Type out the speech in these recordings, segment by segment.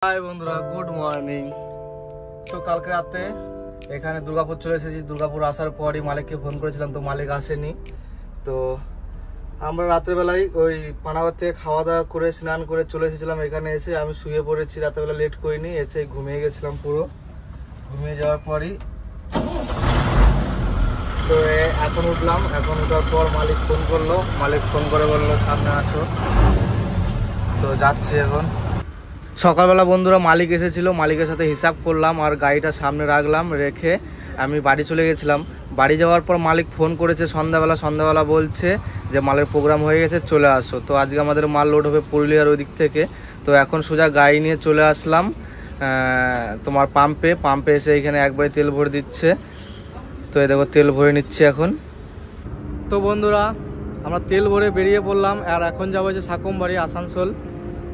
High বন্ধুরা, good morning. তো কালকে রাতে এখানে দুর্গাপুর চলে এসেছি। দুর্গাপুর আসার পরই মালিককে ফোন করেছিলাম, তো মালিক আসেনি। তো আমরা রাত্রেবেলায় ওই পানাগড় থেকে খাওয়া দাওয়া করে স্নান করে চলে এসেছিলাম। এখানে এসে আমি শুয়ে পড়েছি, রাত্রেবেলা লেট করিনি, এসে ঘুমিয়ে গেছিলাম পুরো। ঘুমিয়ে যাওয়ার পরই তো এখন উঠলাম। এখন উঠার পর মালিক ফোন করলো। মালিক ফোন করে বললো সামনে আসো। তো যাচ্ছি এখন। সকালবেলা বন্ধুরা মালিক এসেছিল, মালিকের সাথে হিসাব করলাম আর গাড়িটা সামনে রাখলাম, রেখে আমি বাড়ি চলে গেছিলাম। বাড়ি যাওয়ার পর মালিক ফোন করেছে সন্ধ্যাবেলা বলছে যে মালের প্রোগ্রাম হয়ে গেছে, চলে আসো। তো আজকে আমাদের মাল লোড হবে পুরুলিয়ার ওই দিক থেকে। তো এখন সোজা গাড়ি নিয়ে চলে আসলাম তোমার পাম্পে এসে এখানে একবারে তেল ভরে দিচ্ছে। তো এই দেখো তেল ভরে নিচ্ছে এখন। তো বন্ধুরা আমরা তেল ভরে বেরিয়ে পড়লাম আর এখন যাবো যে সাকমবাড়ি আসানসোল।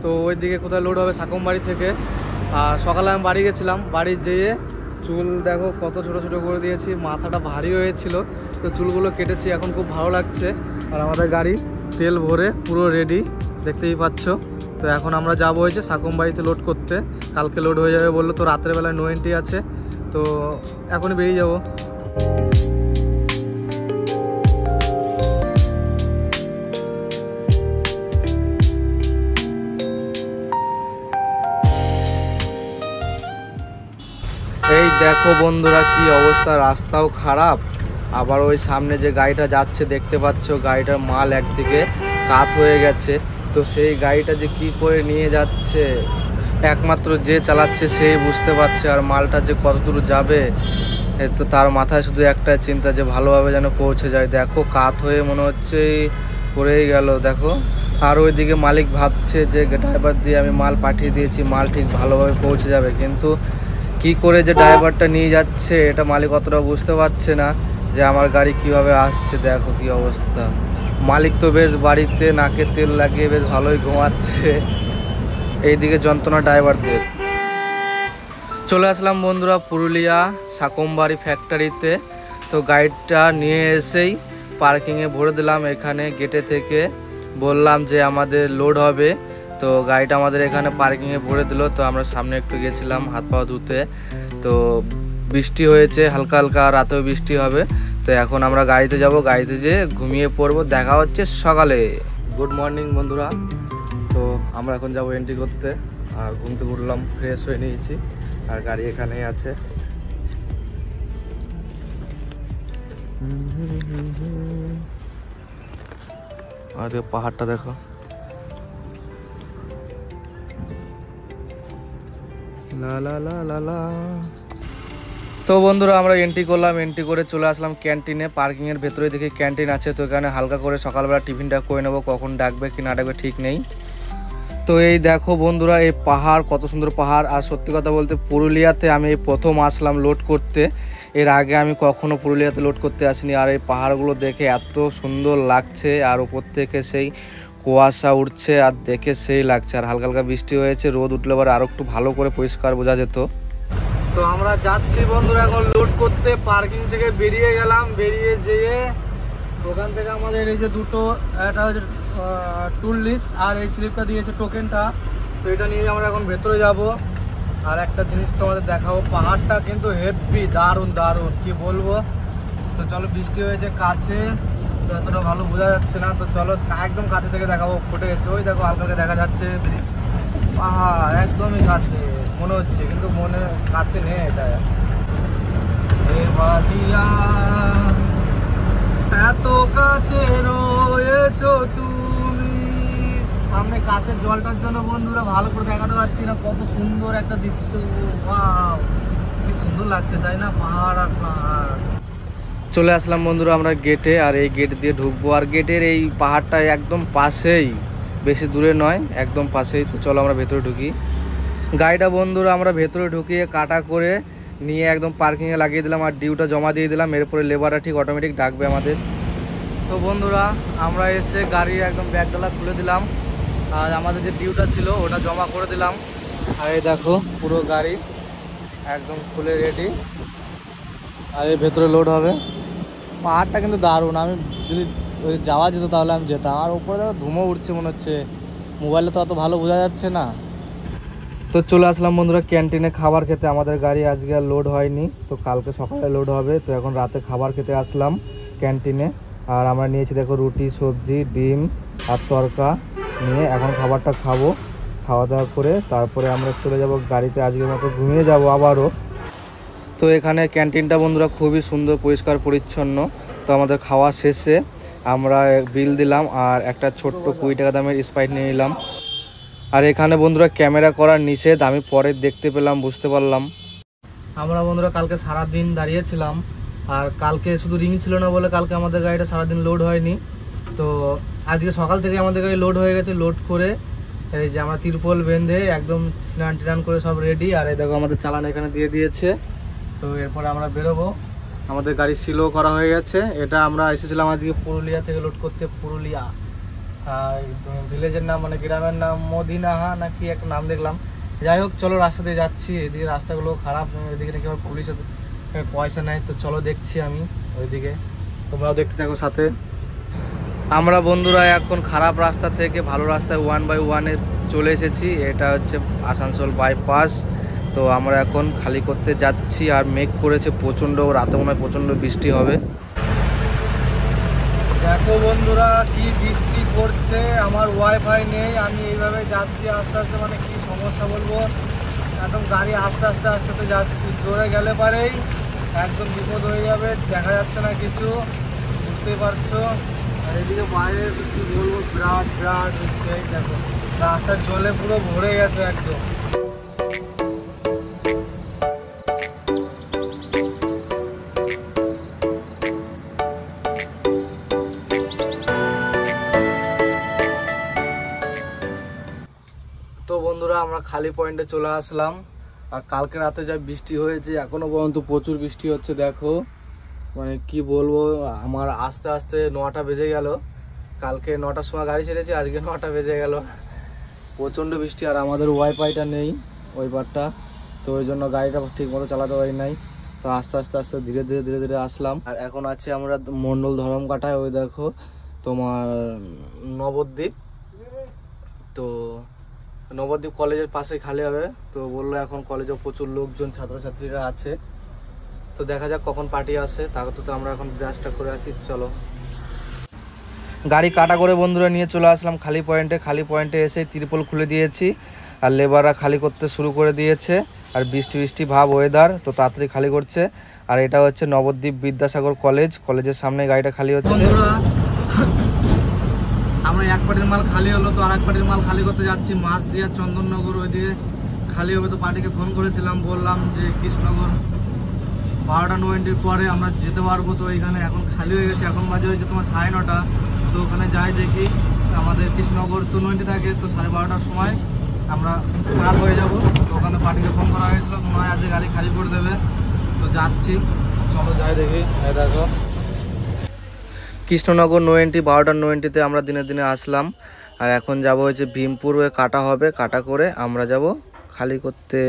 তো ওই দিকে কোথায় লোড হবে সাকমবাড়ি থেকে। আর সকালে আমি বাড়ি গেছিলাম, বাড়ি যেয়ে চুল দেখো কত ছোট ছোট করে দিয়েছি, মাথাটা ভারী হয়েছিল, তো চুলগুলো কেটেছি, এখন খুব ভালো লাগছে। আর আমাদের গাড়ি তেল ভরে পুরো রেডি, দেখতেই পাচ্ছ। তো এখন আমরা যাবো হয়েছে সাকমবাড়িতে লোড করতে, কালকে লোড হয়ে যাবে বললো। তো রাত্রেবেলায় নো এন্ট্রি আছে, তো এখনই বেরিয়ে যাবো। এই দেখো বন্ধুরা কি অবস্থা, রাস্তাও খারাপ, আবার ওই সামনে যে গাড়িটা যাচ্ছে দেখতে পাচ্ছ, গাড়িটার মাল একদিকে কাত হয়ে গেছে। তো সেই গাড়িটা যে কি করে নিয়ে যাচ্ছে একমাত্র যে চালাচ্ছে সেই বুঝতে পারছে, আর মালটা যে কত দূর যাবে তো তার মাথায় শুধু একটাই চিন্তা যে ভালোভাবে যেন পৌঁছে যায়। দেখো কাত হয়ে মনে হচ্ছে পড়েই গেল দেখো। আর ওইদিকে মালিক ভাবছে যে ড্রাইভার দিয়ে আমি মাল পাঠিয়ে দিয়েছি, মাল ঠিক ভালোভাবে পৌঁছে যাবে, কিন্তু কি করে যে ড্রাইভারটা নিয়ে যাচ্ছে এটা মালিক অতটা বুঝতে পারছে না যে আমার গাড়ি কিভাবে আসছে। দেখো কি অবস্থা। মালিক তো বেশ বাড়িতে নাকে তেল লাগিয়ে বেশ ভালোই ঘুমাচ্ছে, এইদিকে যন্ত্রণা ড্রাইভারদের। চলে আসলাম বন্ধুরা পুরুলিয়া সাকমবাড়ি ফ্যাক্টরিতে। তো গাড়িটা নিয়ে এসেই পার্কিংয়ে ভরে দিলাম এখানে গেটে থেকে, বললাম যে আমাদের লোড হবে। তো গাড়িটা আমাদের এখানে পার্কিংয়ে ভরে দিল। তো আমরা সামনে একটু গেছিলাম হাত পা ধুতে। তো বৃষ্টি হয়েছে হালকা হালকা, রাতেও বৃষ্টি হবে। তো এখন আমরা গাড়িতে যাব, গাড়িতে যেয়ে ঘুমিয়ে পড়বো, দেখা হচ্ছে সকালে। গুড মর্নিং বন্ধুরা। তো আমরা এখন যাব এন্ট্রি করতে, আর ঘুম থেকে উঠলাম, ফ্রেশ হয়ে নিয়েছি, আর গাড়ি এখানেই আছে। আর পাহাড়টা দেখো, লা লা লা লা লা। তো বন্ধুরা আমরা এন্ট্রি করলাম, এন্ট্রি করে চলে আসলাম ক্যান্টিনে। পার্কিংয়ের ভেতরে দেখি ক্যান্টিন আছে, তো এখানে হালকা করে সকালবেলা টিফিনটা করে নেবো, কখন ডাকবে কি না ডাকবে ঠিক নেই। তো এই দেখো বন্ধুরা এই পাহাড়, কত সুন্দর পাহাড়। আর সত্যি কথা বলতে পুরুলিয়াতে আমি এই প্রথম আসলাম লোড করতে, এর আগে আমি কখনো পুরুলিয়াতে লোড করতে আসিনি। আর এই পাহাড়গুলো দেখে এত সুন্দর লাগছে, আর উপর থেকে সেই কুয়াশা উঠছে, আর দেখে সেই লাগছে। আর হালকা হালকা বৃষ্টি হয়েছে, রোদ উঠলে পরে আরো একটু ভালো করে পরিষ্কার বোঝা যেত। তো আমরা যাচ্ছি বন্ধুরা এখন লোড করতে। পার্কিং থেকে বেরিয়ে গেলাম, বেরিয়ে যেয়ে ওখান থেকে আমাদের এই যে দুটো, একটা হচ্ছে টুল লিস্ট আর এই স্লিপটা দিয়েছে টোকেনটা। তো এটা নিয়ে আমরা এখন ভেতরে যাব। আর একটা জিনিস তোমাদের দেখাবো, পাহাড়টা কিন্তু হেভি, দারুণ দারুণ কি বলবো। তো চলো, বৃষ্টি হয়েছে কাছে, তো এতটা ভালো বোঝা যাচ্ছে না। তো চলো একদম কাছে থেকে দেখাবো, ফুটে গেছে, ওই দেখো হালকা দেখা যাচ্ছে পাহাড় একদমই কাছে মনে হচ্ছে, কিন্তু মনে কাছে নেই এটা। এত কাছে রয়েছো তুমি, সামনে কাছের জলটার জন্য বন্ধুরা ভালো করে দেখাতে পারছি না, কত সুন্দর একটা দৃশ্য। ওয়াও, কি সুন্দর লাগছে তাই না, পাহাড় আর পাহাড়। চলে আসলাম বন্ধুরা আমরা গেটে, আর এই গেট দিয়ে ঢুকবো। আর গেটের এই পাহাড়টা একদম পাশেই, বেশি দূরে নয়, একদম পাশেই। তো চলো আমরা ভেতরে ঢুকি। গাড়িটা বন্ধুরা আমরা ভেতরে ঢুকিয়ে কাটা করে নিয়ে একদম পার্কিংয়ে লাগিয়ে দিলাম, আর ডিউটা জমা দিয়ে দিলাম। এরপরে লেবাররা ঠিক অটোমেটিক ডাকবে আমাদের। তো বন্ধুরা আমরা এসে গাড়ি একদম ব্যাগডালা খুলে দিলাম, আর আমাদের যে ডিউটা ছিল ওটা জমা করে দিলাম। আর এই দেখো পুরো গাড়ি একদম খুলে রেডি, আর এর ভেতরে লোড হবে। পাহাড়টা কিন্তু দারুণ, আমি যদি যাওয়া যেত তাহলে আমি যেতাম। আর উপরে দেখো ধুমো উঠছে মনে হচ্ছে, মোবাইলে তো অত ভালো বোঝা যাচ্ছে না। তো তো চলে আসলাম বন্ধুরা ক্যান্টিনে খাবার খেতে। আমাদের গাড়ি আজকে আর লোড হয়নি, তো কালকে সকালে লোড হবে। তো এখন রাতে খাবার খেতে আসলাম ক্যান্টিনে। আর আমরা নিয়েছি দেখো রুটি, সবজি, ডিম আর তরকা নিয়ে এখন খাবারটা খাবো। খাওয়া দাওয়া করে তারপরে আমরা চলে যাব গাড়িতে, আজকের মতো ঘুমিয়ে যাব আবারও। তো এখানে ক্যান্টিনটা বন্ধুরা খুবই সুন্দর, পরিষ্কার পরিচ্ছন্ন। তো আমাদের খাওয়া শেষে আমরা বিল দিলাম আর একটা ছোট্ট 20 টাকা দামের স্প্রাইট নিয়ে নিলাম। আর এখানে বন্ধুরা ক্যামেরা করার নিষেধ, আমি পরে দেখতে পেলাম, বুঝতে পারলাম। আমরা বন্ধুরা কালকে সারাদিন দাঁড়িয়েছিলাম, আর কালকে শুধু রিং ছিল না বলে কালকে আমাদের গাড়িটা সারাদিন লোড হয়নি। তো আজকে সকাল থেকে আমাদের গাড়ি লোড হয়ে গেছে। লোড করে এই যে আমরা তিরপল বেঁধে একদম স্নান টিনান করে সব রেডি। আর এই দেখো আমাদের চালান এখানে দিয়ে দিয়েছে। তো এরপরে আমরা বেরোবো। আমাদের গাড়ি সিলও করা হয়ে গেছে। এটা আমরা এসেছিলাম আজকে পুরুলিয়া থেকে লোড করতে, পুরুলিয়া। আর ভিলেজের নাম মানে গ্রামের নাম মদিনাহা নাকি একটা নাম দেখলাম। যাই হোক চলো রাস্তা দিয়ে যাচ্ছি। এদিকে রাস্তাগুলো খারাপ, এদিকে নাকি আবার পুলিশের পয়সা নেয়। তো চলো দেখছি আমি ওইদিকে, তোমরাও দেখতে থাকো সাথে। আমরা বন্ধুরা এখন খারাপ রাস্তা থেকে ভালো রাস্তায় 1 বাই 1-এ চলে এসেছি। এটা হচ্ছে আসানসোল বাইপাস। তো আমরা এখন খালি করতে যাচ্ছি। আর মেঘ করেছে প্রচণ্ড, রাতে মনে হয় প্রচণ্ড বৃষ্টি হবে। দেখো বন্ধুরা কি বৃষ্টি পড়ছে, আমার ওয়াইফাই নেই, আমি এইভাবে যাচ্ছি আস্তে আস্তে। মানে কি সমস্যা বলবো, একদম গাড়ি আস্তে আস্তে আস্তে আস্তে যাচ্ছি। জোরে গেলে পারেই একদম বিপদ হয়ে যাবে, দেখা যাচ্ছে না কিছু, বুঝতেই পারছো। আর এদিকে বাইরে কি বলবো, বিরাট বিরাট বৃষ্টি। দেখো রাস্তার জলে পুরো ভরে গেছে একদম। তো বন্ধুরা আমরা খালি পয়েন্টে চলে আসলাম। আর কালকে রাতে যা বৃষ্টি হয়েছে, এখনো পর্যন্ত প্রচুর বৃষ্টি হচ্ছে। দেখো মানে কি বলবো, আমার আস্তে আস্তে 9টা বেজে গেল। কালকে 9টার সময় গাড়ি ছেড়েছি, আজকে 9টা বেজে গেল। প্রচণ্ড বৃষ্টি। আর আমাদের ওয়াইফাইটা নেই ওই পারটা, তো ওই জন্য গাড়িটা ঠিক মতো চালাতে পারি নাই। তো আস্তে আস্তে আস্তে ধীরে ধীরে ধীরে ধীরে আসলাম। আর এখন আছে আমরা মন্ডল ধরমকাটায়। ওই দেখো তোমার নবদ্বীপ। তো নবদ্বীপ কলেজের পাশে খালি হবে। তো বললো এখন কলেজে প্রচুর লোকজন, ছাত্রছাত্রীরা আছে। তো দেখা যাক কখন পার্টি আসে, তাকে তো আমরা এখন ব্রাশটা করে আসি। চলো গাড়ি কাটা করে বন্ধুরা নিয়ে চলে আসলাম খালি পয়েন্টে। খালি পয়েন্টে এসে তিরপল খুলে দিয়েছি, আর লেবাররা খালি করতে শুরু করে দিয়েছে। আর বৃষ্টি বৃষ্টি ভাব ওয়েদার, তো তাড়াতাড়ি খালি করছে। আর এটা হচ্ছে নবদ্বীপ বিদ্যাসাগর কলেজ, কলেজের সামনে গাড়িটা খালি হচ্ছে। আমরা এক পার্টির মাল খালি হলো, তো আর এক পার্টির মাল খালি করতে যাচ্ছি। মাছ দিয়ে চন্দননগর ওই দিয়ে খালি হবে। তো পার্টিকে ফোন করেছিলাম, বললাম যে কৃষ্ণনগর 12টা 20 পরে আমরা যেতে পারবো। তো এখানে এখন খালি হয়ে গেছে, এখন বাজে হয়েছে তোমার 9:30। তো ওখানে যাই দেখি, আমাদের কৃষ্ণনগর তো 90 থাকে। তো 12:30টার সময় আমরা মাল হয়ে যাব। তো ওখানে পার্টিকে ফোন করা হয়েছিল, তোমার আজকে গাড়ি খালি করে দেবে। তো যাচ্ছি, চলো যাই দেখি। দেখো কৃষ্ণনগর 90, 12টা 90-তে আমরা দিনে দিনে আসলাম। আর এখন যাব হচ্ছে ভীমপুর, কাটা হবে, কাটা করে আমরা যাব খালি করতে।